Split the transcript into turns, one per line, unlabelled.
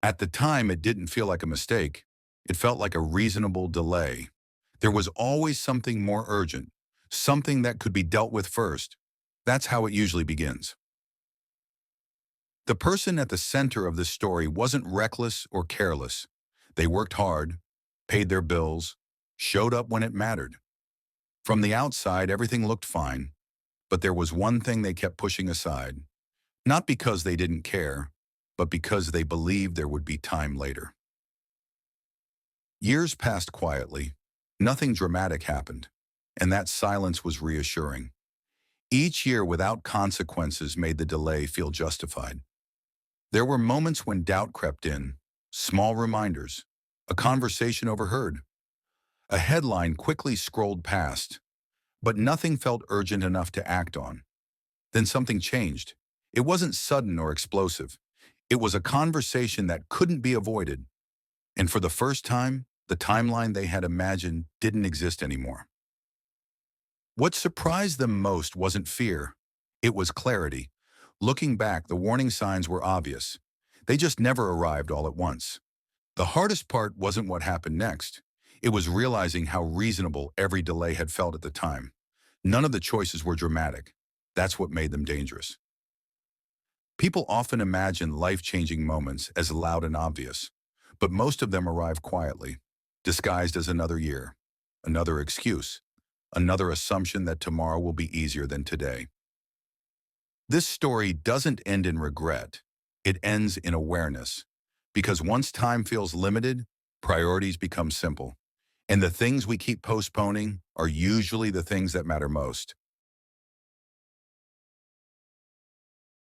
At the time, it didn't feel like a mistake. It felt like a reasonable delay. There was always something more urgent, something that could be dealt with first. That's how it usually begins. The person at the center of this story wasn't reckless or careless. They worked hard, paid their bills, showed up when it mattered. From the outside, everything looked fine, but there was one thing they kept pushing aside, not because they didn't care, but because they believed there would be time later. Years passed quietly. Nothing dramatic happened, and that silence was reassuring. Each year without consequences made the delay feel justified. There were moments when doubt crept in, small reminders, a conversation overheard, a headline quickly scrolled past, but nothing felt urgent enough to act on. Then something changed. It wasn't sudden or explosive. It was a conversation that couldn't be avoided. And for the first time, the timeline they had imagined didn't exist anymore. What surprised them most wasn't fear. It was clarity. Looking back, the warning signs were obvious. They just never arrived all at once. The hardest part wasn't what happened next. It was realizing how reasonable every delay had felt at the time. None of the choices were dramatic. That's what made them dangerous. People often imagine life-changing moments as loud and obvious, but most of them arrive quietly, disguised as another year, another excuse, another assumption that tomorrow will be easier than today. This story doesn't end in regret. It ends in awareness. Because once time feels limited, priorities become simple. And the things we keep postponing are usually the things that matter most.